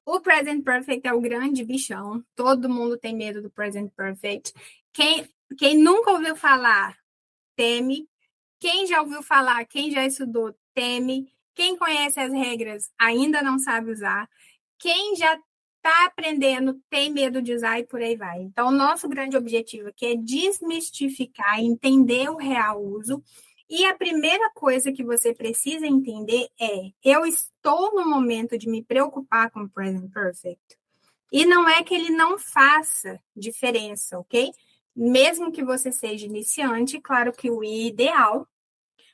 O present perfect é o grande bichão. Todo mundo tem medo do present perfect. Quem nunca ouviu falar, teme. Quem já ouviu falar, quem já estudou, teme. Quem conhece as regras, ainda não sabe usar. Quem já está aprendendo, tem medo de usar e por aí vai. Então, o nosso grande objetivo aqui é desmistificar, entender o real uso. E a primeira coisa que você precisa entender é: eu estou no momento de me preocupar com o present perfect. E não é que ele não faça diferença, ok? Mesmo que você seja iniciante, claro que o ideal,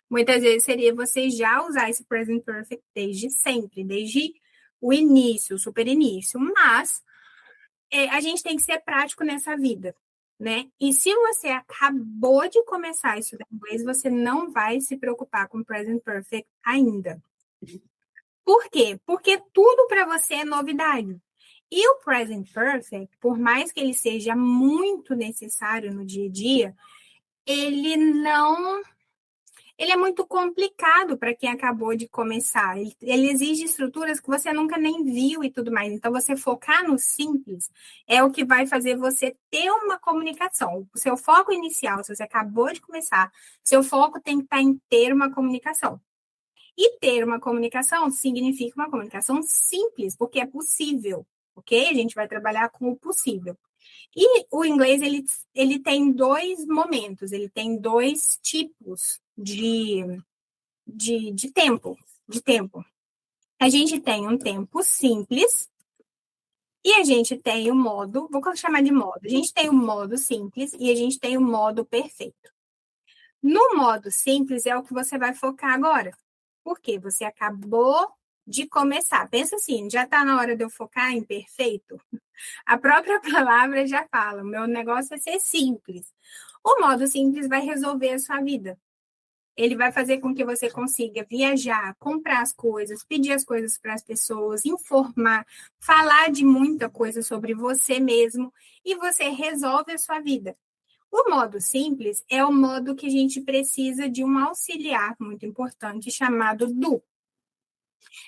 muitas vezes, seria você já usar esse present perfect desde sempre, desde o início, o super início. Mas a gente tem que ser prático nessa vida, né? E se você acabou de começar a estudar inglês, você não vai se preocupar com present perfect ainda. Por quê? Porque tudo para você é novidade. E o present perfect, por mais que ele seja muito necessário no dia a dia, ele não ele é muito complicado para quem acabou de começar. Ele exige estruturas que você nunca nem viu e tudo mais. Então, você focar no simples é o que vai fazer você ter uma comunicação. O seu foco inicial, se você acabou de começar, seu foco tem que estar em ter uma comunicação. E ter uma comunicação significa uma comunicação simples, porque é possível, ok? A gente vai trabalhar com o possível. E o inglês, ele tem dois momentos, ele tem dois tipos de tempo, A gente tem um tempo simples e a gente tem o modo, vou chamar de modo. A gente tem o modo simples e a gente tem o modo perfeito. No modo simples é o que você vai focar agora, porque você acabou de começar. Pensa assim, já está na hora de eu focar em perfeito? A própria palavra já fala, o meu negócio é ser simples. O modo simples vai resolver a sua vida. Ele vai fazer com que você consiga viajar, comprar as coisas, pedir as coisas para as pessoas, informar, falar de muita coisa sobre você mesmo e você resolve a sua vida. O modo simples é o modo que a gente precisa de um auxiliar muito importante chamado do.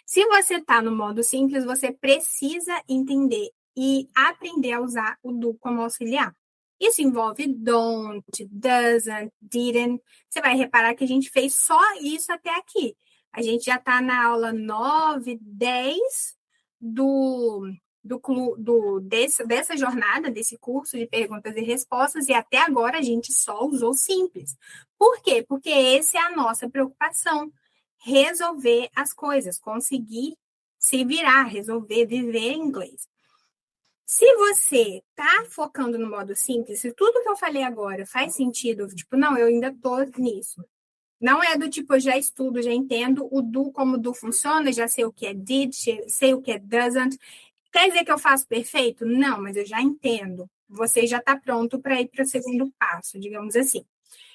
Se você está no modo simples, você precisa entender e aprender a usar o do como auxiliar. Isso envolve don't, doesn't, didn't. Você vai reparar que a gente fez só isso até aqui. A gente já está na aula 9, 10 dessa jornada, desse curso de perguntas e respostas, e até agora a gente só usou simples. Por quê? Porque essa é a nossa preocupação. Resolver as coisas, conseguir se virar, resolver, viver em inglês. Se você tá focando no modo simples, se tudo que eu falei agora faz sentido, tipo, não, eu ainda tô nisso. Não é do tipo, eu já estudo, já entendo o do, como o do funciona, já sei o que é did, sei o que é doesn't. Quer dizer que eu faço perfeito? Não, mas eu já entendo. Você já está pronto para ir para o segundo passo, digamos assim.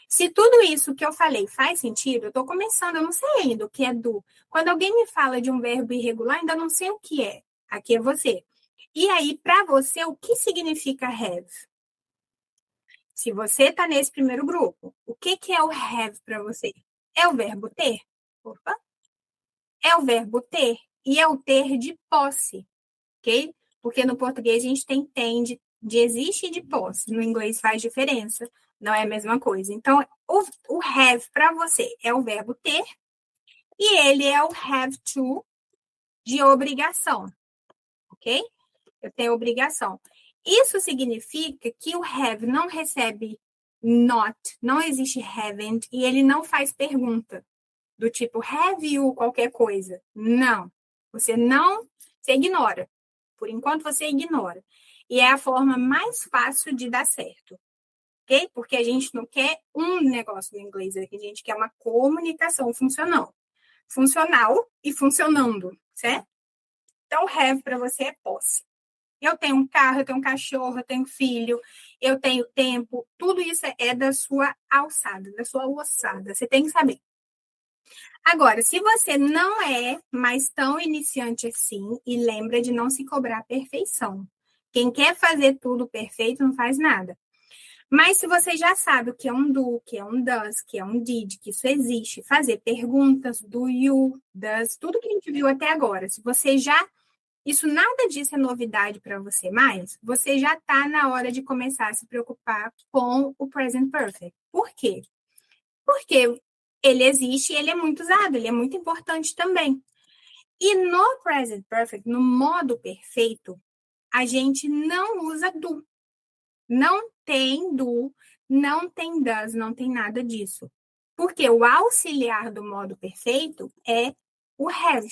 Se tudo isso que eu falei faz sentido, eu estou começando, eu não sei ainda o que é do. Quando alguém me fala de um verbo irregular, ainda não sei o que é. Aqui é você. E aí, para você, o que significa have? Se você está nesse primeiro grupo, o que é o have para você? É o verbo ter? Opa! É o verbo ter e é o ter de posse, ok? Porque no português a gente tem de existe e de posse. No inglês faz diferença, não é a mesma coisa. Então, o have para você é o verbo ter e ele é o have to de obrigação, ok? Eu tenho obrigação. Isso significa que o have não recebe not, não existe haven't, e ele não faz pergunta do tipo have you qualquer coisa. Não. Você ignora. Por enquanto você ignora. E é a forma mais fácil de dar certo. Ok? Porque a gente não quer um negócio no inglês, a gente quer uma comunicação funcional. Funcional e funcionando, certo? Então, have para você é posse. Eu tenho um carro, eu tenho um cachorro, eu tenho filho, eu tenho tempo. Tudo isso é da sua alçada, da sua ossada. Você tem que saber. Agora, se você não é mais tão iniciante assim, e lembra de não se cobrar perfeição. Quem quer fazer tudo perfeito não faz nada. Mas se você já sabe o que é um do, que é um does, que é um did, que isso existe, fazer perguntas do you, does, tudo que a gente viu até agora, se você já isso nada disso é novidade para você mais, você já está na hora de começar a se preocupar com o present perfect. Por quê? Porque ele existe e ele é muito usado, ele é muito importante também. E no present perfect, no modo perfeito, a gente não usa do. Não tem do, não tem does, não tem nada disso. Porque o auxiliar do modo perfeito é o have.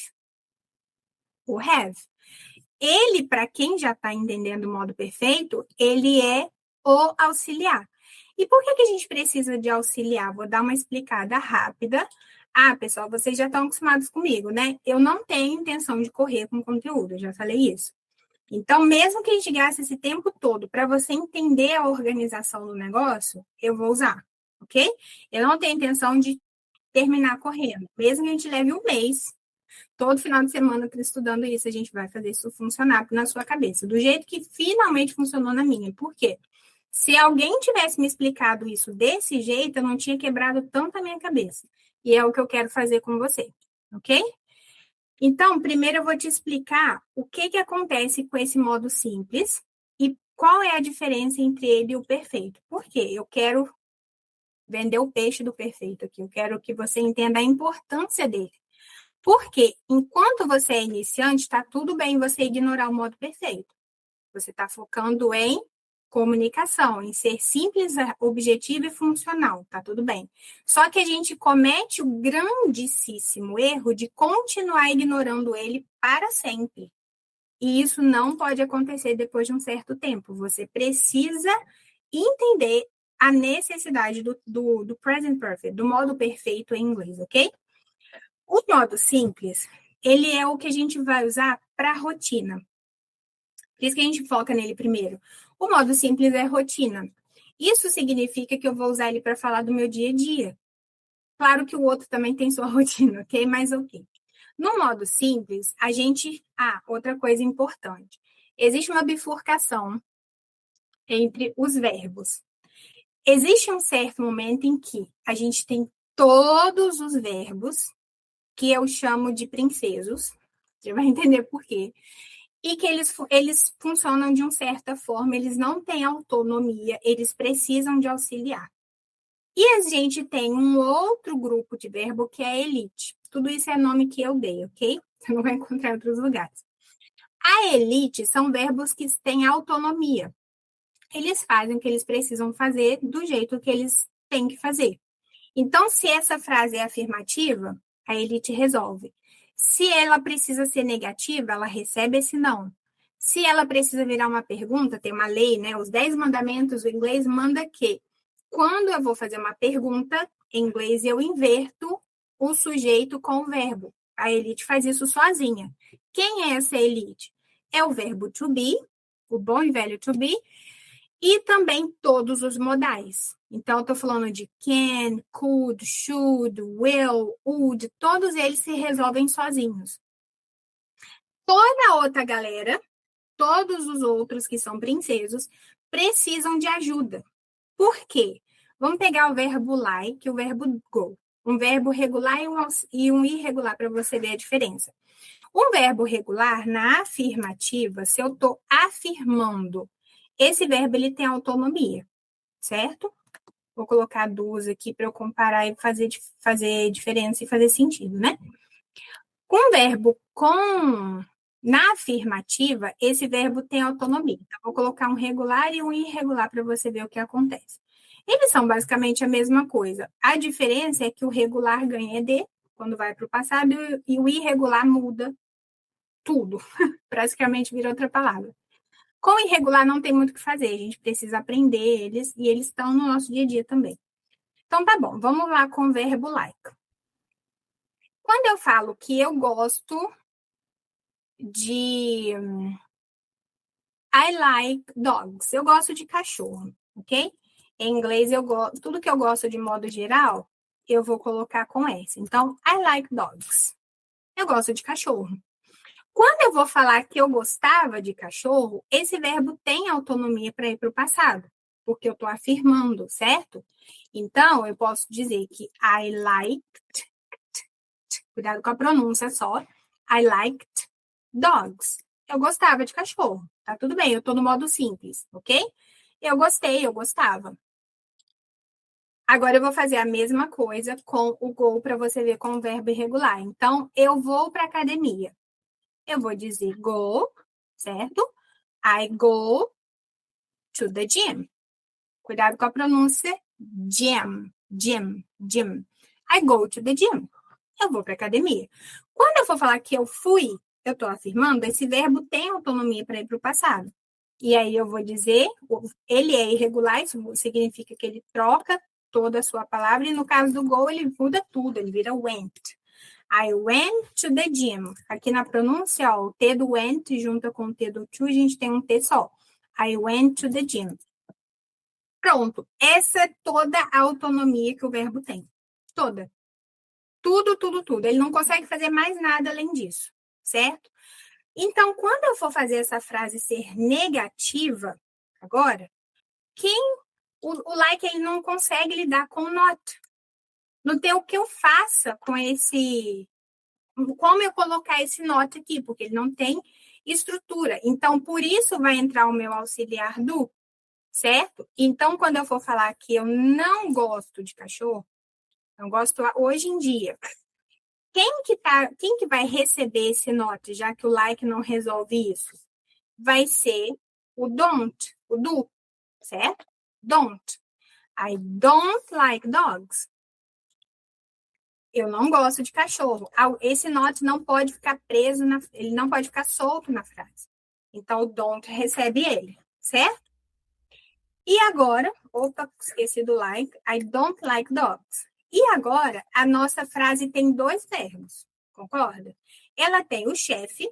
O have. Ele, para quem já está entendendo o modo perfeito, ele é o auxiliar. E por que a gente precisa de auxiliar? Vou dar uma explicada rápida. Ah, pessoal, vocês já estão acostumados comigo, né? Eu não tenho intenção de correr com conteúdo, eu já falei isso. Então, mesmo que a gente gaste esse tempo todo para você entender a organização do negócio, eu vou usar, ok? Eu não tenho intenção de terminar correndo. Mesmo que a gente leve um mês, todo final de semana estudando isso, a gente vai fazer isso funcionar na sua cabeça, do jeito que finalmente funcionou na minha. Por quê? Se alguém tivesse me explicado isso desse jeito, eu não tinha quebrado tanto a minha cabeça. E é o que eu quero fazer com você, ok? Então, primeiro eu vou te explicar o que acontece com esse modo simples e qual é a diferença entre ele e o perfeito. Por quê? Eu quero vender o peixe do perfeito aqui. Eu quero que você entenda a importância dele. Porque enquanto você é iniciante, está tudo bem você ignorar o modo perfeito. Você está focando em comunicação, em ser simples, objetivo e funcional, tá tudo bem. Só que a gente comete o grandíssimo erro de continuar ignorando ele para sempre. E isso não pode acontecer depois de um certo tempo. Você precisa entender a necessidade do present perfect, do modo perfeito em inglês, ok? O modo simples, ele é o que a gente vai usar para rotina. Por isso que a gente foca nele primeiro. O modo simples é rotina. Isso significa que eu vou usar ele para falar do meu dia a dia. Claro que o outro também tem sua rotina, ok? Mas ok. No modo simples, a gente. Ah, outra coisa importante. Existe uma bifurcação entre os verbos. Existe um certo momento em que a gente tem todos os verbos, que eu chamo de princesos. Você vai entender por quê. E que eles funcionam de uma certa forma, eles não têm autonomia, eles precisam de auxiliar. E a gente tem um outro grupo de verbo que é a elite. Tudo isso é nome que eu dei, ok? Você não vai encontrar em outros lugares. A elite são verbos que têm autonomia. Eles fazem o que eles precisam fazer do jeito que eles têm que fazer. Então, se essa frase é afirmativa, a elite resolve. Se ela precisa ser negativa, ela recebe esse não. Se ela precisa virar uma pergunta, tem uma lei, né? Os 10 mandamentos do inglês manda que quando eu vou fazer uma pergunta, em inglês eu inverto o sujeito com o verbo. A elite faz isso sozinha. Quem é essa elite? É o verbo to be, o bom e velho to be, e também todos os modais. Então, eu estou falando de can, could, should, will, would, todos eles se resolvem sozinhos. Toda a outra galera, todos os outros que são princesos, precisam de ajuda. Por quê? Vamos pegar o verbo like e o verbo go. Um verbo regular e um irregular, para você ver a diferença. Um verbo regular, na afirmativa, se eu estou afirmando, esse verbo ele tem autonomia, certo? Vou colocar duas aqui para eu comparar e fazer diferença e fazer sentido, né? Com verbo com na afirmativa, esse verbo tem autonomia. Então, vou colocar um regular e um irregular para você ver o que acontece. Eles são basicamente a mesma coisa. A diferença é que o regular ganha ED quando vai para o passado e o irregular muda tudo. Praticamente vira outra palavra. Com irregular não tem muito o que fazer, a gente precisa aprender eles e eles estão no nosso dia a dia também. Então tá bom, vamos lá com o verbo like. Quando eu falo que eu gosto de I like dogs, eu gosto de cachorro, ok? Em inglês eu gosto, tudo que eu gosto de modo geral, eu vou colocar com S. Então, I like dogs. Eu gosto de cachorro. Quando eu vou falar que eu gostava de cachorro, esse verbo tem autonomia para ir para o passado, porque eu estou afirmando, certo? Então, eu posso dizer que I liked, cuidado com a pronúncia só, I liked dogs. Eu gostava de cachorro. Tá tudo bem, eu tô no modo simples, ok? Eu gostei, eu gostava. Agora eu vou fazer a mesma coisa com o go para você ver com o verbo irregular. Então, eu vou para academia. Eu vou dizer go, certo? I go to the gym. Cuidado com a pronúncia. Gym, gym, gym. I go to the gym. Eu vou para academia. Quando eu for falar que eu fui, eu estou afirmando, esse verbo tem autonomia para ir para o passado. E aí eu vou dizer, ele é irregular, isso significa que ele troca toda a sua palavra, e no caso do go, ele muda tudo, ele vira went. I went to the gym. Aqui na pronúncia, ó, o T do went junto com o T do to, a gente tem um T só. I went to the gym. Pronto. Essa é toda a autonomia que o verbo tem. Toda. Tudo, tudo, tudo. Ele não consegue fazer mais nada além disso, certo? Então, quando eu for fazer essa frase ser negativa, agora, o like ele não consegue lidar com o not. Não tem o que eu faça com esse, como eu colocar esse not aqui, porque ele não tem estrutura. Então, por isso vai entrar o meu auxiliar do, certo? Então, quando eu for falar que eu não gosto de cachorro, não gosto hoje em dia. Quem que vai receber esse note, já que o like não resolve isso? Vai ser o don't, o do, certo? Don't. I don't like dogs. Eu não gosto de cachorro. Esse not não pode ficar preso, ele não pode ficar solto na frase. Então, o don't recebe ele, certo? E agora, opa, esqueci do like. I don't like dogs. E agora, a nossa frase tem dois verbos, concorda? Ela tem o chefe,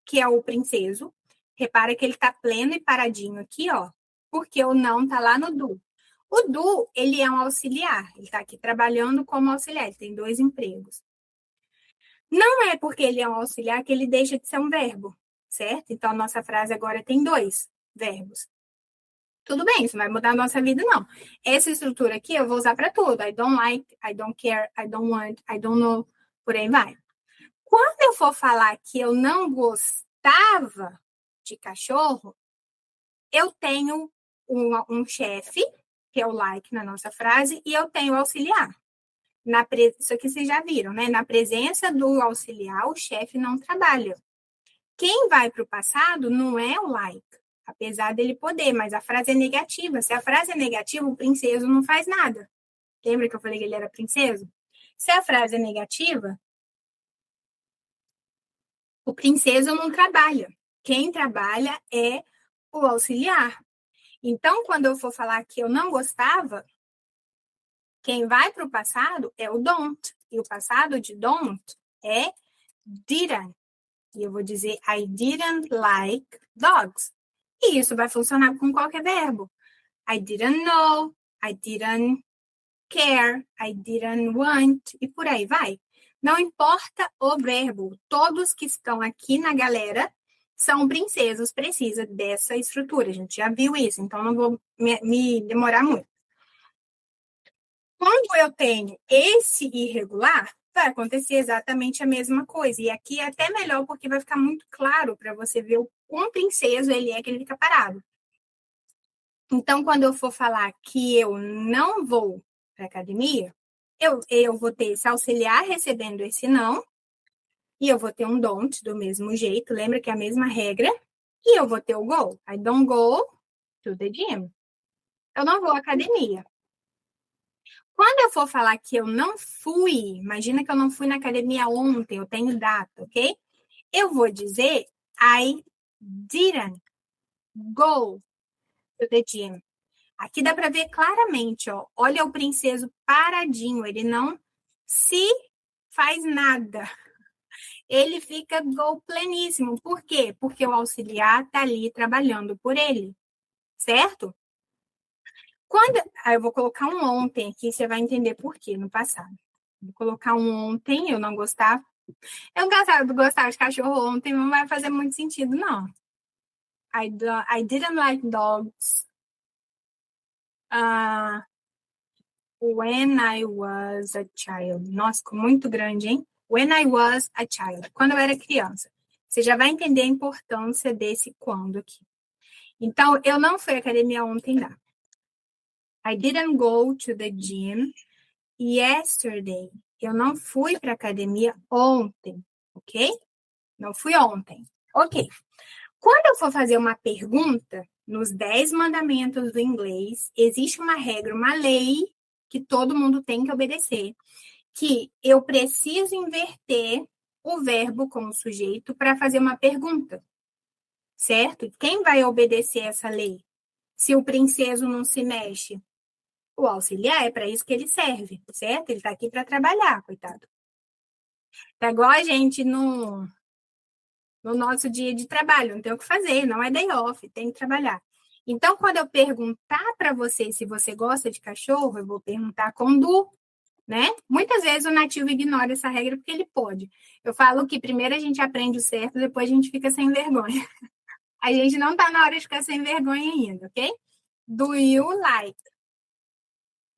que é o princeso. Repara que ele tá pleno e paradinho aqui, ó, porque o não tá lá no do. O do, ele é um auxiliar. Ele tá aqui trabalhando como auxiliar. Ele tem dois empregos. Não é porque ele é um auxiliar que ele deixa de ser um verbo, certo? Então, a nossa frase agora tem dois verbos. Tudo bem, isso não vai mudar a nossa vida, não. Essa estrutura aqui eu vou usar para tudo. I don't like, I don't care, I don't want, I don't know, por aí vai. Quando eu for falar que eu não gostava de cachorro, eu tenho um chefe, que é o like na nossa frase, e eu tenho o auxiliar. Isso aqui vocês já viram, né? Na presença do auxiliar, o chefe não trabalha. Quem vai para o passado não é o like, apesar dele poder, mas a frase é negativa. Se a frase é negativa, o princeso não faz nada. Lembra que eu falei que ele era princeso? Se a frase é negativa, o princeso não trabalha. Quem trabalha é o auxiliar. Então, quando eu for falar que eu não gostava, quem vai para o passado é o don't. E o passado de don't é didn't. E eu vou dizer I didn't like dogs. E isso vai funcionar com qualquer verbo. I didn't know, I didn't care, I didn't want, e por aí vai. Não importa o verbo, todos que estão aqui na galera são princesos, precisa dessa estrutura. A gente já viu isso, então não vou me demorar muito. Quando eu tenho esse irregular, vai acontecer exatamente a mesma coisa. E aqui é até melhor, porque vai ficar muito claro para você ver o quão princeso ele é que ele fica parado. Então, quando eu for falar que eu não vou para academia, eu vou ter esse auxiliar recebendo esse não, e eu vou ter um don't do mesmo jeito, lembra que é a mesma regra, e eu vou ter o go. I don't go to the gym. Eu não vou à academia. Quando eu for falar que eu não fui, imagina que eu não fui na academia ontem, eu tenho data, ok? Eu vou dizer I didn't go to the gym. Aqui dá para ver claramente, ó. Olha o princeso paradinho, ele não se faz nada. Ele fica go pleníssimo. Por quê? Porque o auxiliar está ali trabalhando por ele, certo? Eu vou colocar um ontem aqui, você vai entender por quê no passado. Vou colocar um ontem, eu não gostava. Eu gostava de cachorro ontem, não vai fazer muito sentido, não. I didn't like dogs. When I was a child. Nossa, ficou muito grande, hein? When I was a child. Quando eu era criança. Você já vai entender a importância desse quando aqui. Então, eu não fui à academia ontem, não. I didn't go to the gym yesterday. Eu não fui para a academia ontem, ok? Não fui ontem. Ok. Quando eu for fazer uma pergunta, nos 10 mandamentos do inglês, existe uma regra, uma lei que todo mundo tem que obedecer, que eu preciso inverter o verbo com o sujeito para fazer uma pergunta, certo? Quem vai obedecer essa lei? Se o princeso não se mexe, o auxiliar é para isso que ele serve, certo? Ele está aqui para trabalhar, coitado. É igual a gente no nosso dia de trabalho, não tem o que fazer, não é day off, tem que trabalhar. Então, quando eu perguntar para você se você gosta de cachorro, eu vou perguntar com do, né? Muitas vezes o nativo ignora essa regra porque ele pode. Eu falo que primeiro a gente aprende o certo, depois a gente fica sem vergonha. A gente não está na hora de ficar sem vergonha ainda, ok? Do you like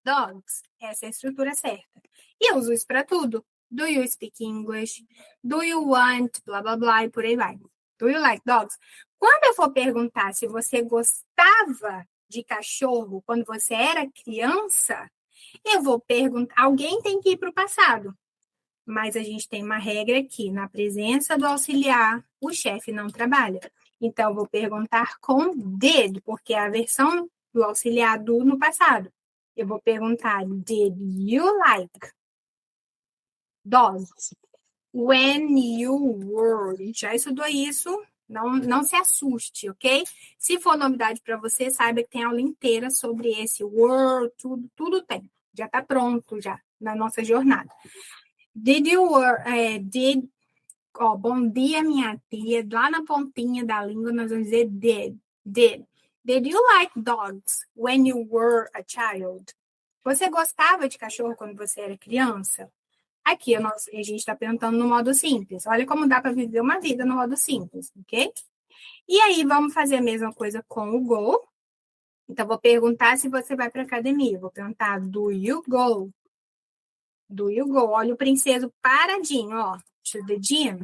dogs? Essa é a estrutura certa. E eu uso isso para tudo. Do you speak English? Do you want? Blá, blá, blá, e por aí vai. Do you like dogs? Quando eu for perguntar se você gostava de cachorro quando você era criança, eu vou perguntar. Alguém tem que ir para o passado. Mas a gente tem uma regra aqui: na presença do auxiliar, o chefe não trabalha. Então, eu vou perguntar com did, porque é a versão do auxiliar do no passado. Eu vou perguntar: did you like dogs when you were? A gente já estudou isso, não se assuste, ok? Se for novidade para você, saiba que tem aula inteira sobre esse were, tudo tem. Já está pronto já na nossa jornada. Did you were, bom dia, minha tia. Lá na pontinha da língua nós vamos dizer did. Did you like dogs when you were a child? Você gostava de cachorro quando você era criança? Aqui a gente está perguntando no modo simples. Olha como dá para viver uma vida no modo simples, ok? E aí vamos fazer a mesma coisa com o go. Então vou perguntar se você vai para academia. Vou perguntar do you go? Do you go? Olha o princeso paradinho, ó. To the gym.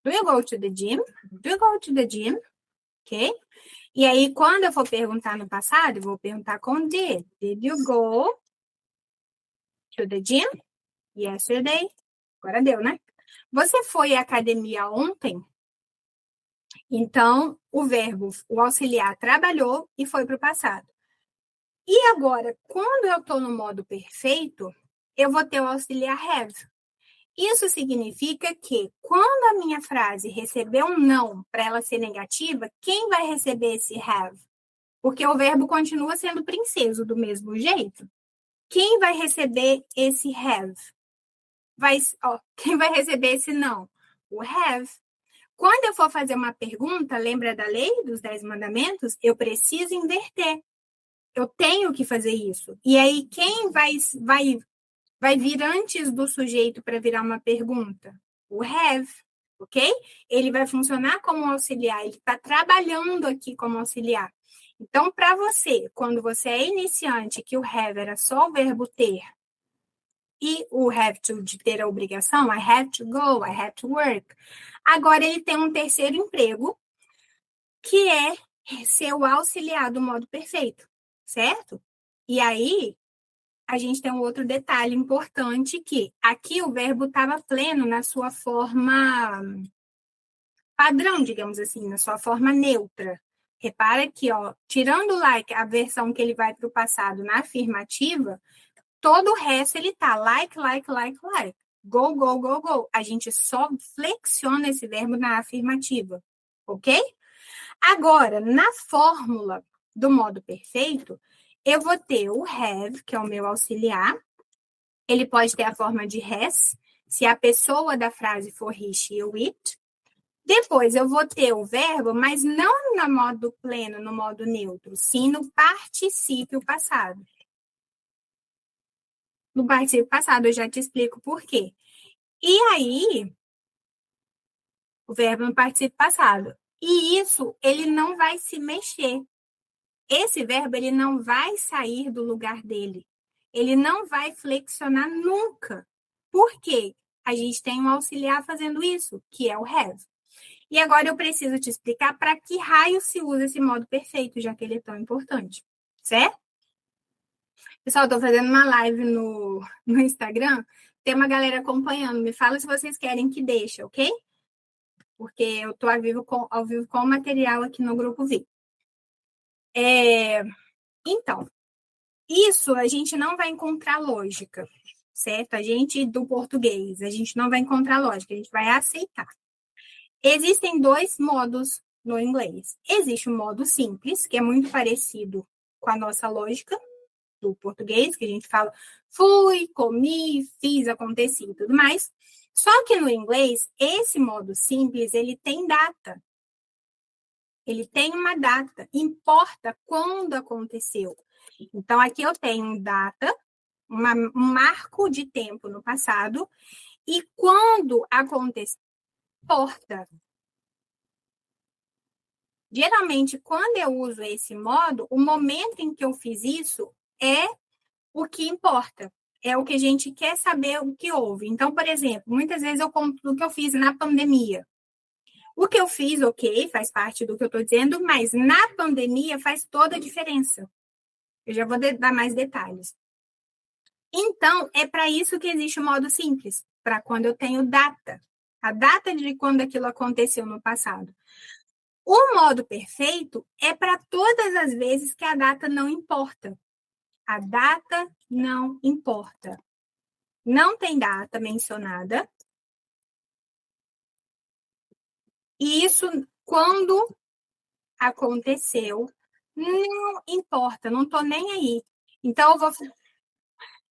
Do you go to the gym? Do you go to the gym? Ok? E aí, quando eu for perguntar no passado, eu vou perguntar com did. Did you go to the gym yesterday? Agora deu, né? Você foi à academia ontem? Então, o auxiliar trabalhou e foi para o passado. E agora, quando eu estou no modo perfeito, eu vou ter o auxiliar have. Isso significa que quando a minha frase receber um não para ela ser negativa, quem vai receber esse have? Porque o verbo continua sendo princeso do mesmo jeito. Quem vai receber esse have? Quem vai receber esse não? O have. Quando eu for fazer uma pergunta, lembra da lei dos 10 mandamentos? Eu preciso inverter. Eu tenho que fazer isso. E aí, quem vai vir antes do sujeito para virar uma pergunta? O have, ok? Ele vai funcionar como auxiliar, ele está trabalhando aqui como auxiliar. Então, para você, quando você é iniciante, que o have era só o verbo ter, e o have to de ter a obrigação, I have to go, I have to work. Agora ele tem um terceiro emprego, que é ser o auxiliar do modo perfeito, certo? E aí, a gente tem um outro detalhe importante que aqui o verbo estava pleno na sua forma padrão, digamos assim, na sua forma neutra. Repara que, ó, tirando like, a versão que ele vai para o passado na afirmativa, todo o resto ele tá like, like, like, like. Go, go, go, go. A gente só flexiona esse verbo na afirmativa, ok? Agora, na fórmula do modo perfeito, eu vou ter o have, que é o meu auxiliar. Ele pode ter a forma de has, se a pessoa da frase for he, she ou it. Depois eu vou ter o verbo, mas não no modo pleno, no modo neutro, sim no particípio passado. No particípio passado, eu já te explico por quê. E aí, o verbo no particípio passado. E isso, ele não vai se mexer. Esse verbo, ele não vai sair do lugar dele. Ele não vai flexionar nunca. Por quê? a gente tem um auxiliar fazendo isso, que é o have. E agora eu preciso te explicar para que raio se usa esse modo perfeito, já que ele é tão importante, certo? Pessoal, estou fazendo uma live no Instagram, tem uma galera acompanhando. Me fala se vocês querem que deixe, ok? Porque eu estou ao vivo com o material aqui no grupo V. Então, isso a gente não vai encontrar lógica, certo? A gente, do português, a gente não vai encontrar lógica, a gente vai aceitar. Existem dois modos no inglês. Existe o modo simples, que é muito parecido com a nossa lógica do português, que a gente fala fui, comi, fiz, aconteci e tudo mais. Só que no inglês, esse modo simples, ele tem data. Ele tem uma data, importa quando aconteceu. Então, aqui eu tenho data, um marco de tempo no passado, e quando aconteceu, importa. Geralmente, quando eu uso esse modo, o momento em que eu fiz isso é o que importa. É o que a gente quer saber o que houve. Então, por exemplo, muitas vezes eu conto do que eu fiz na pandemia. O que eu fiz, ok, faz parte do que eu estou dizendo, mas na pandemia faz toda a diferença. Eu já vou dar mais detalhes. Então, é para isso que existe o modo simples, para quando eu tenho data. A data de quando aquilo aconteceu no passado. O modo perfeito é para todas as vezes que a data não importa. A data não importa. Não tem data mencionada. E isso, quando aconteceu, não importa, não estou nem aí. Então,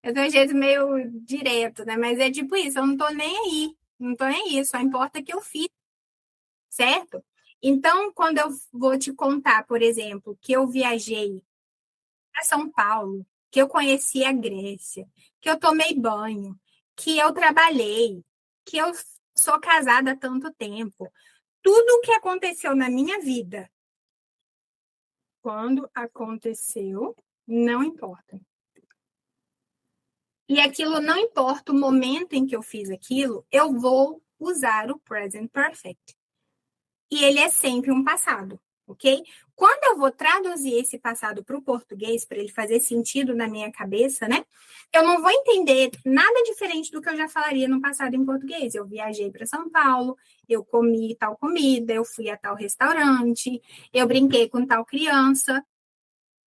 eu tenho um jeito meio direto, né? Mas é tipo isso, eu não estou nem aí. Não estou nem aí, só importa que eu fiz, certo? Então, quando eu vou te contar, por exemplo, que eu viajei para São Paulo, que eu conheci a Grécia, que eu tomei banho, que eu trabalhei, que eu sou casada há tanto tempo. Tudo o que aconteceu na minha vida, quando aconteceu, não importa. E aquilo não importa o momento em que eu fiz aquilo, eu vou usar o present perfect. E ele é sempre um passado, ok? Quando eu vou traduzir esse passado para o português, para ele fazer sentido na minha cabeça, né? Eu não vou entender nada diferente do que eu já falaria no passado em português. Eu viajei para São Paulo, eu comi tal comida, eu fui a tal restaurante, eu brinquei com tal criança.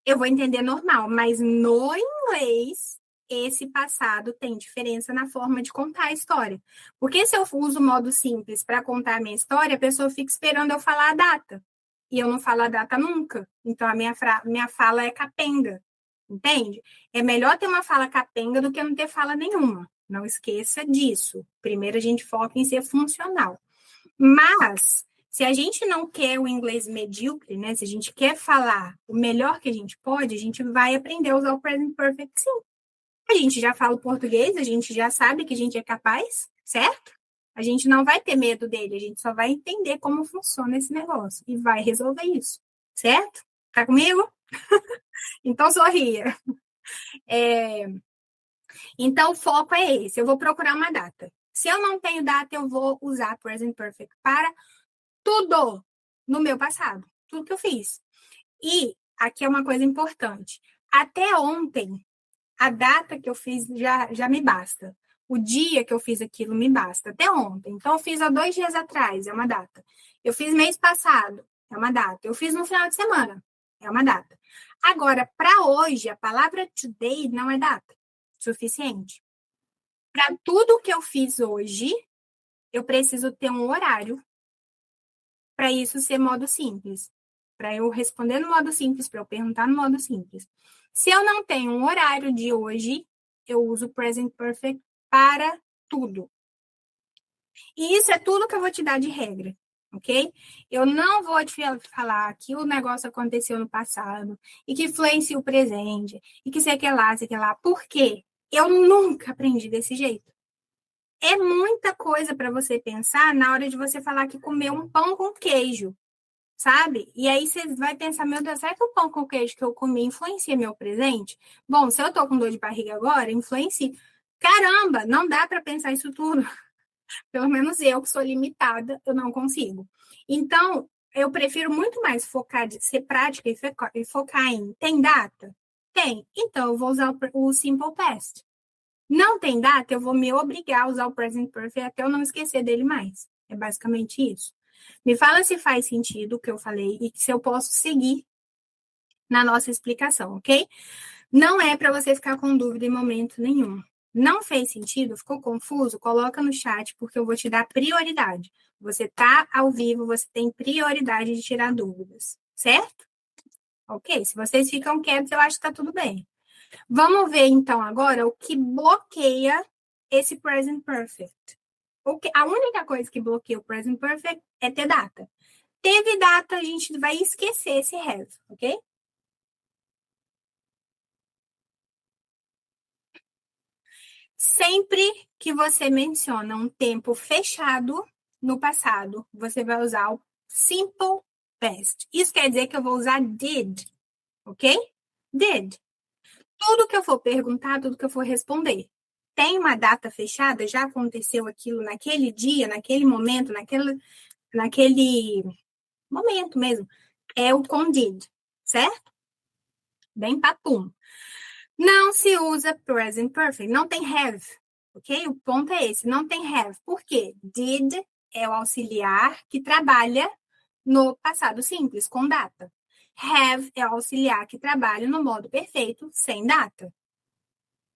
Eu vou entender normal, mas no inglês, esse passado tem diferença na forma de contar a história. Porque se eu uso o modo simples para contar a minha história, a pessoa fica esperando eu falar a data. E eu não falo a data nunca. Então, a minha fala é capenga. Entende? É melhor ter uma fala capenga do que não ter fala nenhuma. Não esqueça disso. Primeiro, a gente foca em ser funcional. Mas, se a gente não quer o inglês medíocre, né? Se a gente quer falar o melhor que a gente pode, a gente vai aprender a usar o present perfect sim. A gente já fala o português, a gente já sabe que a gente é capaz, certo? A gente não vai ter medo dele, a gente só vai entender como funciona esse negócio e vai resolver isso, certo? Tá comigo? Então sorria. Então o foco é esse. Eu vou procurar uma data. Se eu não tenho data, eu vou usar present perfect para tudo no meu passado, tudo que eu fiz. E aqui é uma coisa importante. Até ontem, a data que eu fiz já me basta. O dia que eu fiz aquilo me basta. Até ontem. Então, eu fiz há 2 dias atrás, é uma data. Eu fiz mês passado, é uma data. Eu fiz no final de semana, é uma data. Agora, para hoje, a palavra today não é data suficiente. Para tudo que eu fiz hoje, eu preciso ter um horário para isso ser modo simples. Para eu responder no modo simples, para eu perguntar no modo simples. Se eu não tenho um horário de hoje, eu uso present perfect para tudo. E isso é tudo que eu vou te dar de regra, ok? Eu não vou te falar que o negócio aconteceu no passado e que influencia o presente e que sei que lá, sei que lá. Por quê? Eu nunca aprendi desse jeito. É muita coisa para você pensar na hora de você falar que comeu um pão com queijo, sabe? E aí você vai pensar, meu Deus, será que o pão com queijo que eu comi influencia meu presente? Bom, se eu tô com dor de barriga agora, influencia. Caramba, não dá para pensar isso tudo. Pelo menos eu, que sou limitada, eu não consigo. Então, eu prefiro muito mais focar, ser prática e focar em tem data? Tem. Então, eu vou usar o Simple Past. Não tem data, eu vou me obrigar a usar o Present Perfect até eu não esquecer dele mais. É basicamente isso. Me fala se faz sentido o que eu falei e se eu posso seguir na nossa explicação, ok? Não é para você ficar com dúvida em momento nenhum. Não fez sentido? Ficou confuso? Coloca no chat, porque eu vou te dar prioridade. Você está ao vivo, você tem prioridade de tirar dúvidas, certo? Ok, se vocês ficam quietos, eu acho que está tudo bem. Vamos ver, então, agora o que bloqueia esse present perfect. A única coisa que bloqueia o present perfect é ter data. Teve data, a gente vai esquecer esse have, ok? Sempre que você menciona um tempo fechado no passado, você vai usar o simple past. Isso quer dizer que eu vou usar did, ok? Did. Tudo que eu for perguntar, tudo que eu for responder. Tem uma data fechada? Já aconteceu aquilo naquele dia, naquele momento, naquele momento mesmo? É o com did, certo? Bem papum. Não se usa present perfect, não tem have, ok? O ponto é esse, não tem have. Por quê? Did é o auxiliar que trabalha no passado simples, com data. Have é o auxiliar que trabalha no modo perfeito, sem data.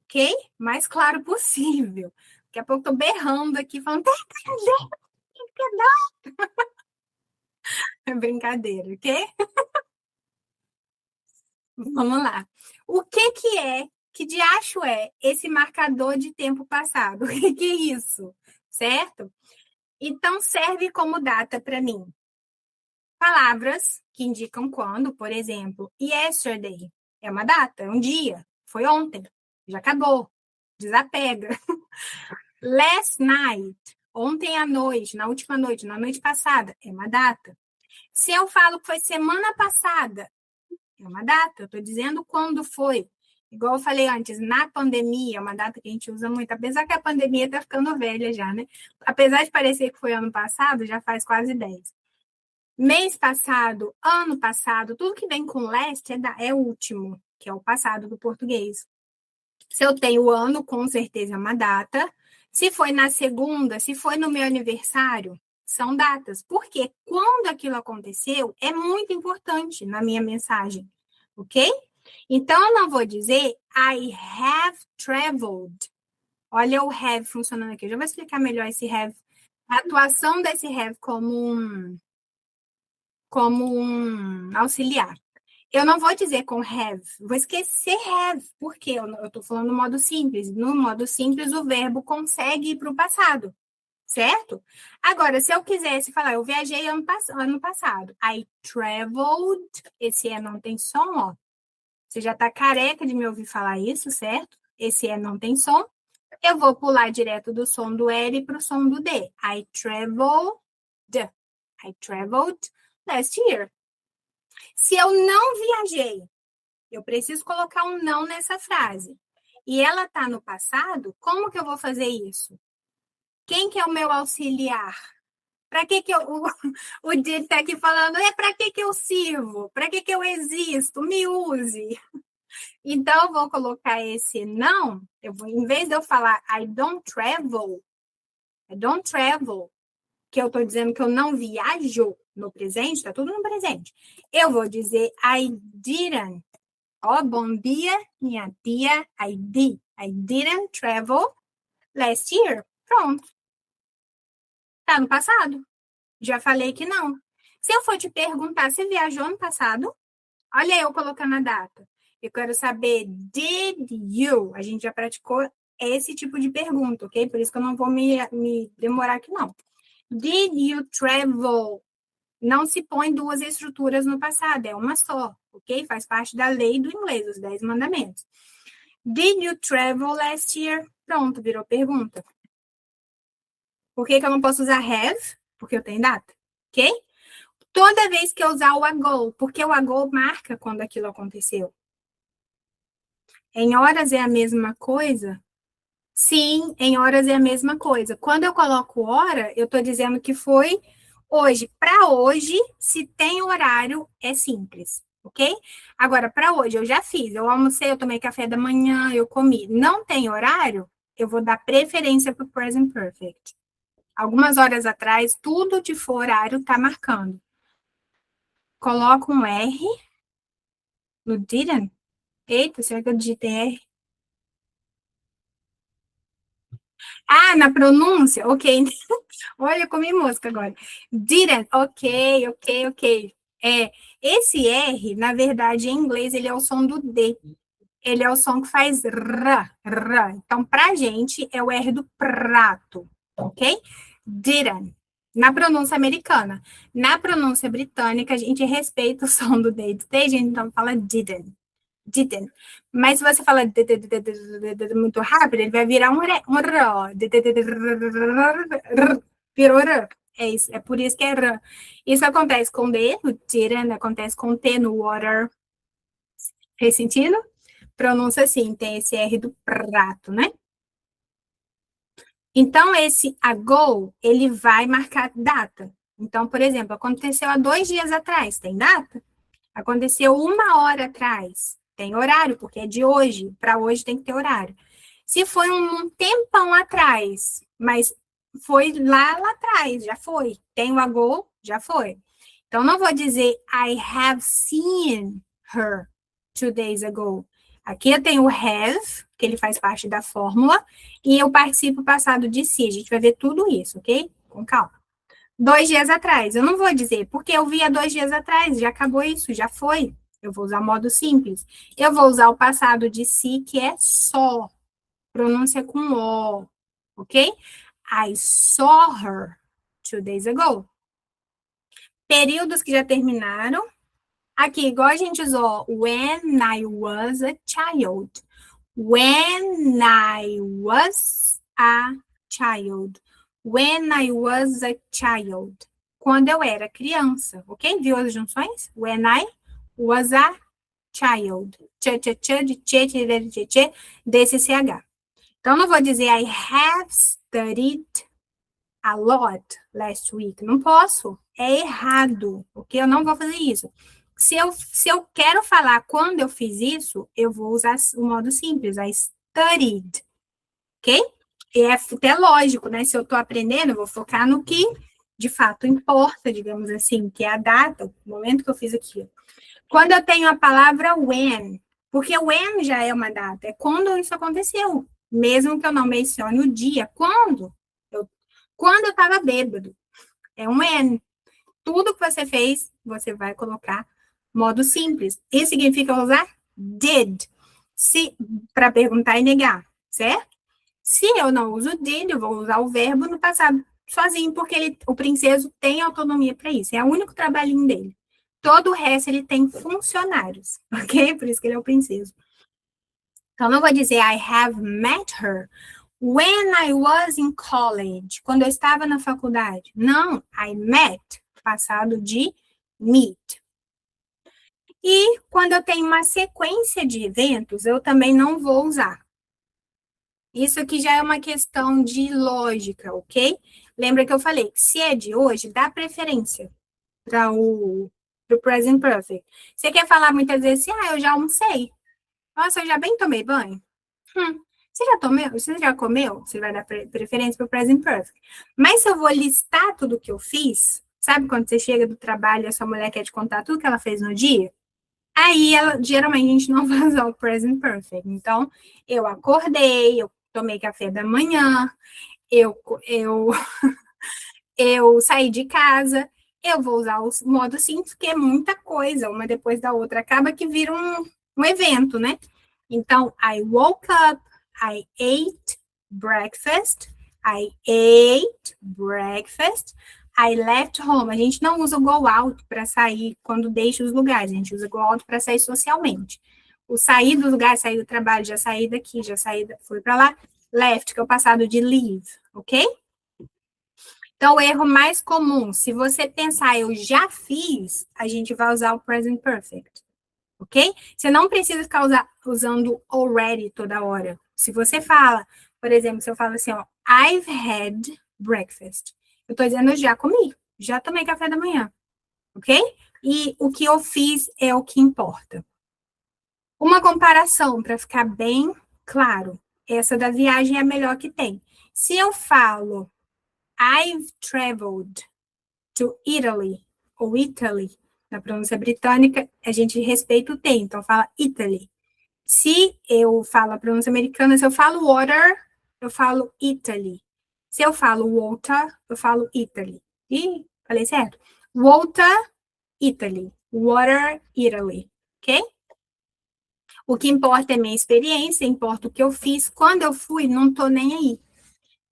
Ok? Mais claro possível. Daqui a pouco eu tô berrando aqui, falando, tá entendendo? É brincadeira, ok? Vamos lá. O que diacho é esse marcador de tempo passado? O que é isso? Certo? Então, serve como data para mim. Palavras que indicam quando, por exemplo, yesterday é uma data, é um dia, foi ontem, já acabou, desapega. Last night, ontem à noite, na última noite, na noite passada, é uma data. Se eu falo que foi semana passada, é uma data, eu estou dizendo quando foi. Igual eu falei antes, na pandemia, é uma data que a gente usa muito, apesar que a pandemia está ficando velha já, né? Apesar de parecer que foi ano passado, já faz quase 10. Mês passado, ano passado, tudo que vem com last é último, que é o passado do português. Se eu tenho o ano, com certeza é uma data. Se foi na segunda, se foi no meu aniversário, são datas. Porque quando aquilo aconteceu, é muito importante na minha mensagem, ok? Então, eu não vou dizer I have traveled. Olha o have funcionando aqui. Eu já vou explicar melhor esse have. A atuação desse have como um auxiliar. Eu não vou dizer com have, vou esquecer have, porque eu estou falando no modo simples. No modo simples, o verbo consegue ir para o passado, certo? Agora, se eu quisesse falar, eu viajei ano passado. I traveled, esse não tem som, ó. Você já está careca de me ouvir falar isso, certo? Esse não tem som. Eu vou pular direto do som do L para o som do D. I traveled. I traveled last year. Se eu não viajei, eu preciso colocar um não nessa frase. E ela está no passado, como que eu vou fazer isso? Quem que é o meu auxiliar? Para que eu... O Didi está aqui falando, para que eu sirvo? Para que eu existo? Me use. Então, eu vou colocar esse não, em vez de eu falar I don't travel, que eu estou dizendo que eu não viajo no presente, está tudo no presente. Eu vou dizer I didn't. Ó, bom dia, minha tia. I didn't travel last year. Pronto. Tá no passado. Já falei que não. Se eu for te perguntar, você viajou no passado? Olha eu colocando a data. Eu quero saber, did you? A gente já praticou esse tipo de pergunta, ok? Por isso que eu não vou me demorar aqui, não. Did you travel? Não se põe duas estruturas no passado, é uma só, ok? Faz parte da lei do inglês, os 10 mandamentos. Did you travel last year? Pronto, virou pergunta. Por que eu não posso usar have? Porque eu tenho data, ok? Toda vez que eu usar o ago, porque o ago marca quando aquilo aconteceu. Em horas é a mesma coisa, Sim, em horas é a mesma coisa. Quando eu coloco hora, eu estou dizendo que foi hoje. Para hoje, se tem horário, é simples, ok? Agora, para hoje, eu já fiz. Eu almocei, eu tomei café da manhã, eu comi. Não tem horário, eu vou dar preferência para o present perfect. Algumas horas atrás, tudo de for horário está marcando. Coloco um R no didn't. Eita, será que eu digitei R? Ah, na pronúncia? Ok. Olha, eu comi mosca agora. Didn't. Ok, ok, ok. É, esse R, na verdade, em inglês, ele é o som do D. Ele é o som que faz r. Então, pra gente, é o R do prato, ok? Didn't. Na pronúncia americana. Na pronúncia britânica, a gente respeita o som do D e do T, a gente então fala didn't. Mas se você fala muito rápido, ele vai virar um r. Virou r. É isso, é por isso que é r. Isso acontece com D no didn't, acontece com T no water. Fez sentido? Pronúncia assim, tem esse R do prato, né? Então, esse ago, ele vai marcar data. Então, por exemplo, aconteceu há 2 dias atrás, tem data? Aconteceu 1 hora atrás. Tem horário, porque é de hoje. Para hoje tem que ter horário. Se foi um tempão atrás, mas foi lá atrás, já foi. Tem o ago, já foi. Então, não vou dizer I have seen her 2 days ago. Aqui eu tenho o have, que ele faz parte da fórmula, e eu participo passado de si. A gente vai ver tudo isso, ok? Com calma. 2 dias atrás. Eu não vou dizer, porque eu vi há 2 dias atrás, já acabou isso, já foi. Eu vou usar o modo simples. Eu vou usar o passado de si, que é só. Pronúncia com O, ok? I saw her 2 days ago. Períodos que já terminaram. Aqui, igual a gente usou when I was a child. When I was a child. When I was a child. Quando eu era criança, ok? Viu as junções? When I was a child. Tchê, tchê, tchê, de tchê, tchê, tchê, tchê, tchê, desse CH. Então, não vou dizer I have studied a lot last week. Não posso. É errado, ok? Eu não vou fazer isso. Se eu quero falar quando eu fiz isso, eu vou usar o modo simples, I studied, ok? E é até lógico, né? Se eu estou aprendendo, eu vou focar no que de fato importa, digamos assim, que é a data, o momento que eu fiz aquilo. Quando eu tenho a palavra when, porque when já é uma data, é quando isso aconteceu, mesmo que eu não mencione o dia, quando eu estava bêbado, é um when. Tudo que você fez, você vai colocar modo simples. Isso significa usar did, se para perguntar e negar, certo? Se eu não uso did, eu vou usar o verbo no passado sozinho, porque o princeso tem autonomia para isso. É o único trabalhinho dele. Todo o resto ele tem funcionários, ok? Por isso que ele é o princeso. Então, não vou dizer I have met her when I was in college, quando eu estava na faculdade. Não, I met, passado de meet. E quando eu tenho uma sequência de eventos, eu também não vou usar. Isso aqui já é uma questão de lógica, ok? Lembra que eu falei que se é de hoje, dá preferência para o present perfect. Você quer falar muitas vezes assim, eu já almocei. Nossa, eu já bem tomei banho. Você já comeu? Você já comeu? Você vai dar preferência para o present perfect. Mas se eu vou listar tudo que eu fiz, sabe quando você chega do trabalho e a sua mulher quer te contar tudo que ela fez no dia? Aí, geralmente, a gente não vai usar o present perfect. Então, eu acordei, eu tomei café da manhã, eu, eu, eu saí de casa, eu vou usar o modo simples, porque é muita coisa, uma depois da outra. Acaba que vira um evento, né? Então, I woke up, I ate breakfast, I ate breakfast, I left home. A gente não usa o go out para sair quando deixa os lugares, a gente usa go out para sair socialmente. O sair do lugar, sair do trabalho, já saí daqui, já saí, fui para lá. Left, que é o passado de leave, ok? Então, o erro mais comum, se você pensar eu já fiz, a gente vai usar o present perfect, ok? Você não precisa ficar usando already toda hora. Se você fala, Por exemplo, se eu falo assim, ó, I've had breakfast. Eu tô dizendo, eu já comi, já tomei café da manhã, ok? E o que eu fiz é o que importa. Uma comparação, para ficar bem claro. Essa da viagem é a melhor que tem. Se eu falo, I've traveled to Italy, ou Italy, na pronúncia britânica, a gente respeita o T, então fala Italy. Se eu falo a pronúncia americana, se eu falo water, eu falo Italy. Se eu falo water, eu falo Italy. Ih, falei certo? Water, Italy. Water, Italy. Ok? O que importa é minha experiência, importa o que eu fiz. Quando eu fui, não tô nem aí.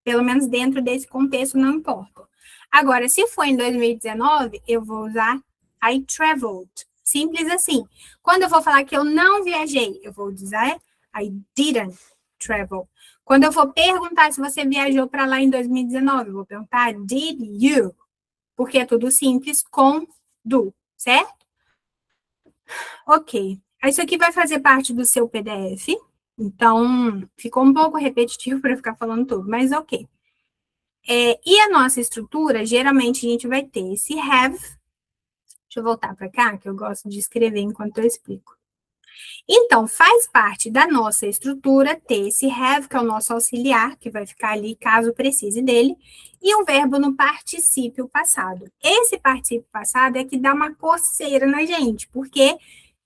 Pelo menos dentro desse contexto, não importa. Agora, se for em 2019, eu vou usar I traveled. Simples assim. Quando eu vou falar que eu não viajei, eu vou dizer I didn't travel. Quando eu for perguntar se você viajou para lá em 2019, eu vou perguntar did you? Porque é tudo simples com do, certo? Ok. Isso aqui vai fazer parte do seu PDF. Então, ficou um pouco repetitivo para ficar falando tudo, mas ok. E a nossa estrutura, geralmente a gente vai ter esse have. Deixa eu voltar para cá, que eu gosto de escrever enquanto eu explico. Então, faz parte da nossa estrutura ter esse have, que é o nosso auxiliar, que vai ficar ali caso precise dele, e o verbo no particípio passado. Esse particípio passado é que dá uma coceira na gente, porque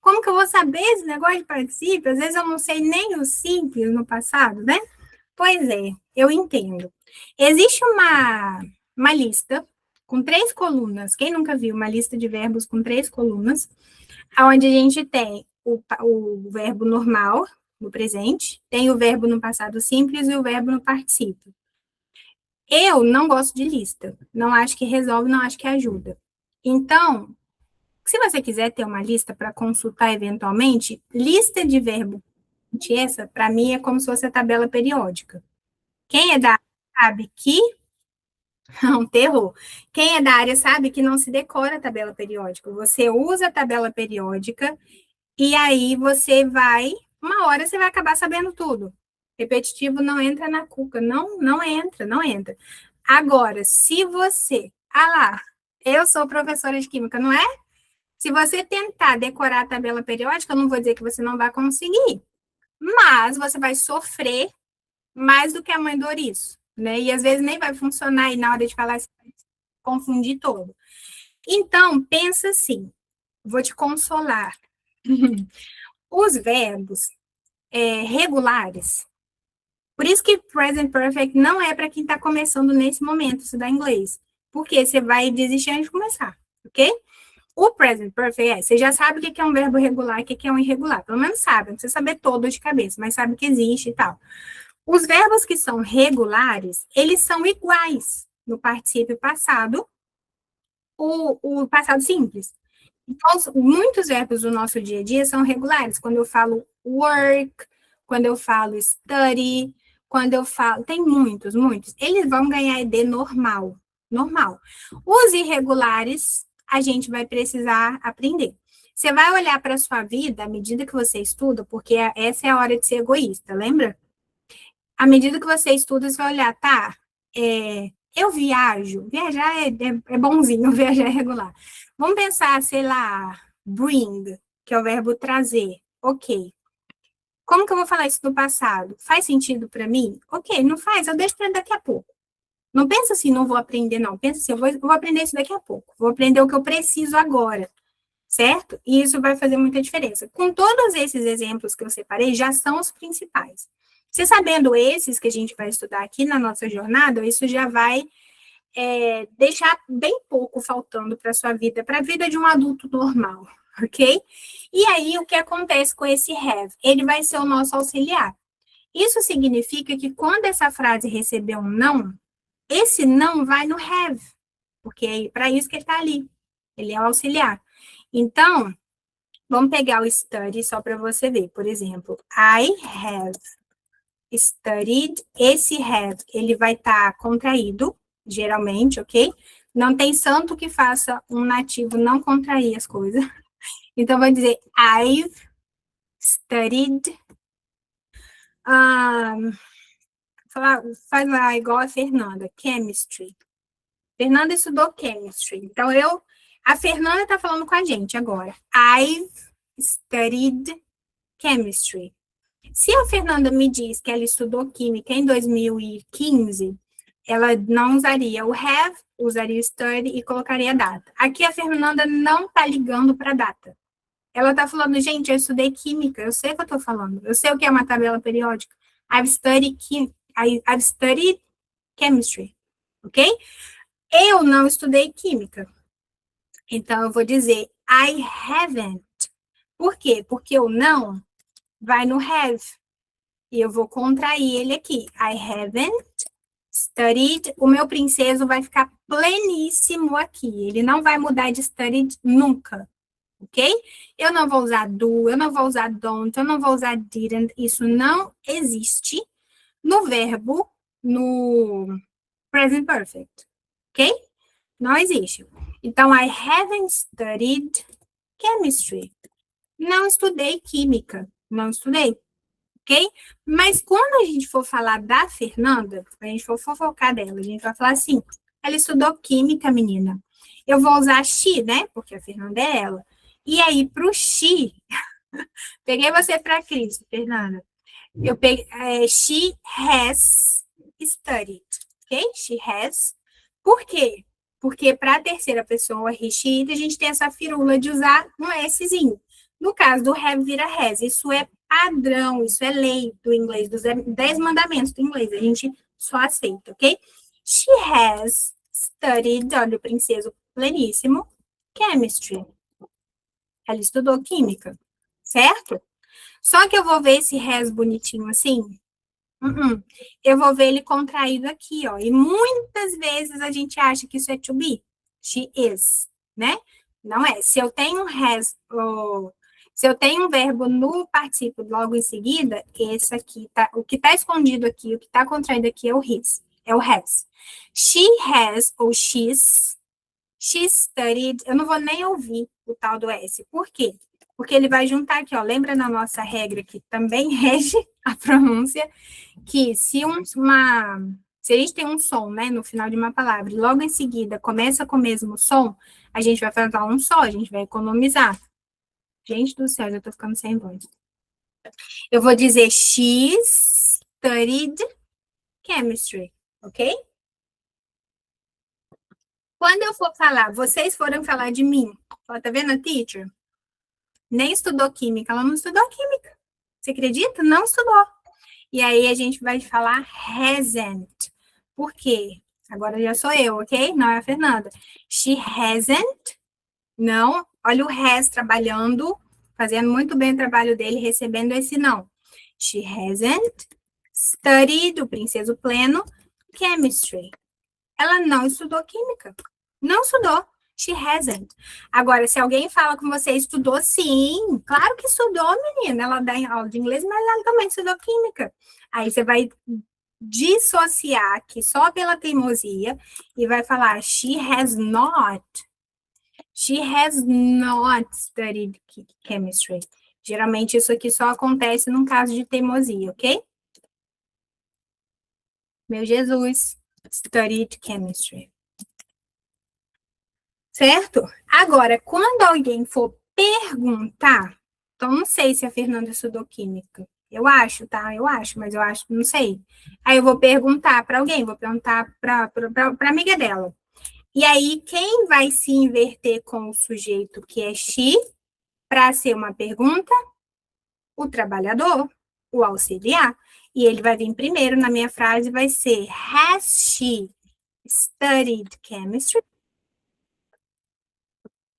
como que eu vou saber esse negócio de particípio? Às vezes eu não sei nem o simples no passado, né? Pois é, eu entendo. Existe uma lista com 3 colunas. Quem nunca viu uma lista de verbos com 3 colunas? Onde a gente tem o verbo normal, no presente, tem o verbo no passado simples e o verbo no particípio. Eu não gosto de lista. Não acho que resolve, não acho que ajuda. Então, se você quiser ter uma lista para consultar eventualmente, lista de verbo, essa, para mim, é como se fosse a tabela periódica. Quem é da área sabe que não, terror. Quem é da área sabe que não se decora a tabela periódica. Você usa a tabela periódica e aí você vai, uma hora você vai acabar sabendo tudo. Repetitivo não entra na cuca, não entra, não entra. Agora, se você, lá, eu sou professora de química, não é? Se você tentar decorar a tabela periódica, eu não vou dizer que você não vai conseguir, mas você vai sofrer mais do que a mãe do ouriço, né? E às vezes nem vai funcionar e na hora de falar você vai confundir todo. Então, pensa assim, vou te consolar. Os verbos regulares, por isso que present perfect não é para quem está começando nesse momento estudar inglês, porque você vai desistir antes de começar, ok? O present perfect você já sabe o que é um verbo regular e o que é um irregular, pelo menos sabe, não precisa saber todo de cabeça, mas sabe que existe e tal. Os verbos que são regulares, eles são iguais no particípio passado, o passado simples. Então, muitos verbos do nosso dia a dia são regulares. Quando eu falo work, quando eu falo study, quando eu falo. Tem muitos, muitos. Eles vão ganhar ED normal. Normal. Os irregulares, a gente vai precisar aprender. Você vai olhar para a sua vida à medida que você estuda, porque essa é a hora de ser egoísta, lembra? À medida que você estuda, você vai olhar, tá? Eu viajo, viajar é bonzinho, viajar é regular. Vamos pensar, sei lá, bring, que é o verbo trazer. Ok. Como que eu vou falar isso no passado? Faz sentido para mim? Ok, não faz, eu deixo para daqui a pouco. Não pensa assim, não vou aprender, não. Pensa assim, eu vou aprender isso daqui a pouco. Vou aprender o que eu preciso agora, certo? E isso vai fazer muita diferença. Com todos esses exemplos que eu separei, já são os principais. Você sabendo esses que a gente vai estudar aqui na nossa jornada, isso já vai deixar bem pouco faltando para a sua vida, para a vida de um adulto normal, ok? E aí, o que acontece com esse have? Ele vai ser o nosso auxiliar. Isso significa que quando essa frase receber um não, esse não vai no have, porque é para isso que ele está ali. Ele é o auxiliar. Então, vamos pegar o study só para você ver. Por exemplo, I have studied. Esse have, ele vai estar contraído, geralmente, ok? Não tem santo que faça um nativo não contrair as coisas. Então, vai dizer I've studied faz lá igual a Fernanda, chemistry. Fernanda estudou chemistry. Então, a Fernanda está falando com a gente agora. I've studied chemistry. Se a Fernanda me diz que ela estudou química em 2015, ela não usaria o have, usaria o study e colocaria a data. Aqui a Fernanda não está ligando para a data. Ela está falando, gente, eu estudei química, eu sei o que eu estou falando, eu sei o que é uma tabela periódica. I've studied chemistry, ok? Eu não estudei química. Então, eu vou dizer I haven't. Por quê? Porque o não vai no have. E eu vou contrair ele aqui. I haven't studied. O meu princeso vai ficar pleníssimo aqui. Ele não vai mudar de studied nunca. Ok? Eu não vou usar do, eu não vou usar don't, eu não vou usar didn't. Isso não existe no verbo, no present perfect. Ok? Não existe. Então, I haven't studied chemistry. Não estudei química. Não estudei. Ok? Mas quando a gente for falar da Fernanda, a gente for fofocar dela, a gente vai falar assim, ela estudou química, menina. Eu vou usar she, né? Porque a Fernanda é ela. E aí, pro she, peguei você para Cris, Fernanda. Eu peguei, she has studied, ok? She has. Por quê? Porque para a terceira pessoa, he, she, a gente tem essa firula de usar um Szinho. No caso do have, vira has. Isso é padrão, isso é lei do inglês, dos 10 mandamentos do inglês. A gente só aceita, ok? She has studied, olha o princeso pleníssimo, chemistry. Ela estudou química, certo? Só que eu vou ver esse has bonitinho assim. Eu vou ver ele contraído aqui, ó. E muitas vezes a gente acha que isso é to be. She is, né? Não é. Se eu tenho um has, se eu tenho um verbo no particípio logo em seguida, esse aqui tá, o que está escondido aqui, o que está contraído aqui é o his, é o has. She has ou she studied, eu não vou nem ouvir o tal do S. Por quê? Porque ele vai juntar aqui, ó. Lembra na nossa regra que também rege a pronúncia, que se a gente tem um som, né, no final de uma palavra, e logo em seguida começa com o mesmo som, a gente vai falar um só, a gente vai economizar. Gente do céu, já tô ficando sem voz. Eu vou dizer she studied chemistry, ok? Quando eu for falar, vocês foram falar de mim, ó, tá vendo a teacher? Nem estudou química, ela não estudou química. Você acredita? Não estudou. E aí a gente vai falar hasn't. Por quê? Agora já sou eu, ok? Não é a Fernanda. She hasn't. Não. Olha o has trabalhando, fazendo muito bem o trabalho dele, recebendo esse não. She hasn't studied, o princeso pleno, chemistry. Ela não estudou química. Não estudou. She hasn't. Agora, se alguém fala com você, estudou sim. Claro que estudou, menina. Ela dá aula de inglês, mas ela também estudou química. Aí você vai dissociar aqui só pela teimosia e vai falar she has not. She has not studied chemistry. Geralmente isso aqui só acontece num caso de teimosia, ok? Meu Jesus, studied chemistry. Certo? Agora, quando alguém for perguntar, então não sei se a Fernanda estudou química. Eu acho, tá? Eu acho, mas eu acho, não sei. Aí eu vou perguntar para alguém, vou perguntar para amiga dela. E aí, quem vai se inverter com o sujeito que é she, para ser uma pergunta? O trabalhador, o auxiliar. E ele vai vir primeiro na minha frase, vai ser has she studied chemistry?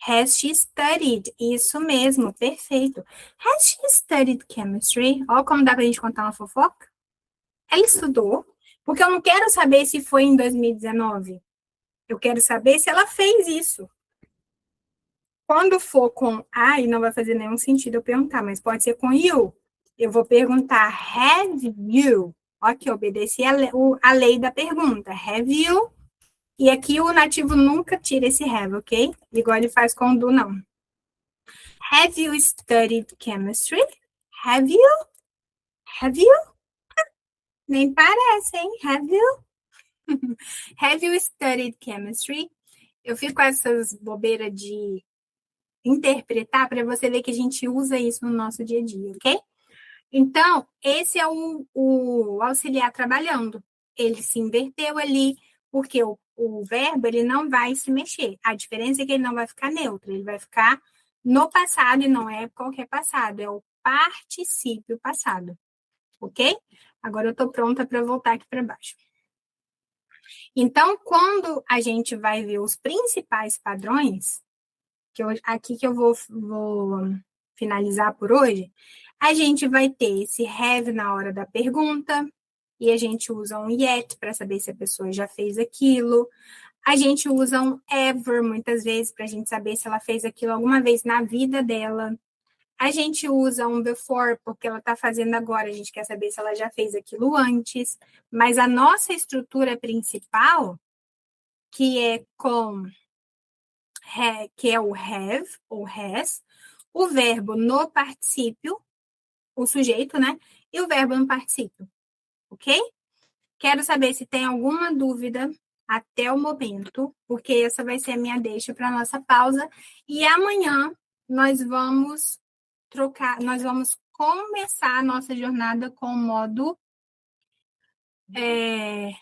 Has she studied? Isso mesmo, perfeito. Has she studied chemistry? Olha como dá pra gente contar uma fofoca. Ela estudou, porque eu não quero saber se foi em 2019. Eu quero saber se ela fez isso. Quando for com I, não vai fazer nenhum sentido eu perguntar, mas pode ser com you. Eu vou perguntar, have you? Ok, obedeci a lei da pergunta. Have you? E aqui o nativo nunca tira esse have, ok? Igual ele faz com o do não. Have you studied chemistry? Have you? Have you? Nem parece, hein? Have you? Have you studied chemistry? Eu fico com essas bobeiras de interpretar para você ver que a gente usa isso no nosso dia a dia, ok? Então, esse é o auxiliar trabalhando. Ele se inverteu ali, porque o verbo ele não vai se mexer. A diferença é que ele não vai ficar neutro, ele vai ficar no passado e não é qualquer passado, é o particípio passado, ok? Agora eu estou pronta para voltar aqui para baixo. Então, quando a gente vai ver os principais padrões, aqui que eu vou finalizar por hoje, a gente vai ter esse have na hora da pergunta, e a gente usa um yet para saber se a pessoa já fez aquilo. A gente usa um ever muitas vezes para a gente saber se ela fez aquilo alguma vez na vida dela. A gente usa um before porque ela está fazendo agora, a gente quer saber se ela já fez aquilo antes. Mas a nossa estrutura principal, que é que é o have ou has, o verbo no particípio, o sujeito, né? E o verbo no particípio, ok? Quero saber se tem alguma dúvida até o momento, porque essa vai ser a minha deixa para a nossa pausa. E amanhã nós vamos começar a nossa jornada com o modo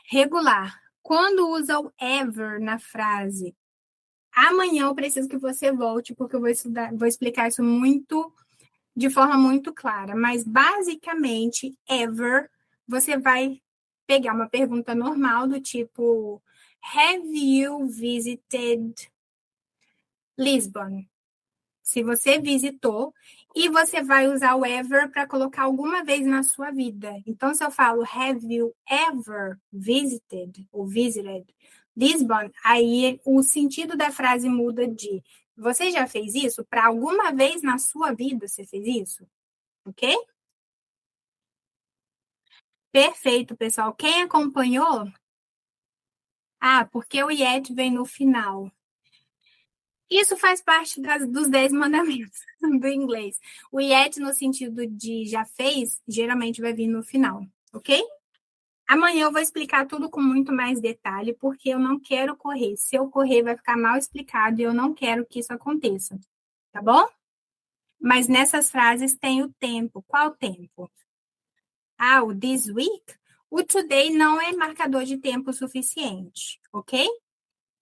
regular. Quando usa o ever na frase, amanhã eu preciso que você volte, porque eu vou explicar isso de forma muito clara. Mas, basicamente, ever, você vai pegar uma pergunta normal do tipo Have you visited Lisbon? Se você visitou, e você vai usar o ever para colocar alguma vez na sua vida. Então, se eu falo Have you ever visited ou visited Lisbon, aí o sentido da frase muda de você já fez isso? Para alguma vez na sua vida você fez isso? Ok? Perfeito, pessoal. Quem acompanhou? Ah, porque o yet vem no final. Isso faz parte dos 10 mandamentos do inglês. O yet, no sentido de já fez, geralmente vai vir no final, ok? Amanhã eu vou explicar tudo com muito mais detalhe, porque eu não quero correr. Se eu correr, vai ficar mal explicado e eu não quero que isso aconteça, tá bom? Mas nessas frases tem o tempo. Qual tempo? Ah, o this week? O today não é marcador de tempo suficiente, ok?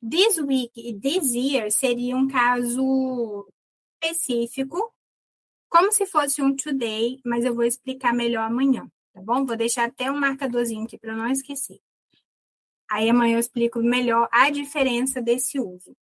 This week e this year seria um caso específico, como se fosse um today, mas eu vou explicar melhor amanhã, tá bom? Vou deixar até um marcadorzinho aqui para não esquecer. Aí amanhã eu explico melhor a diferença desse uso,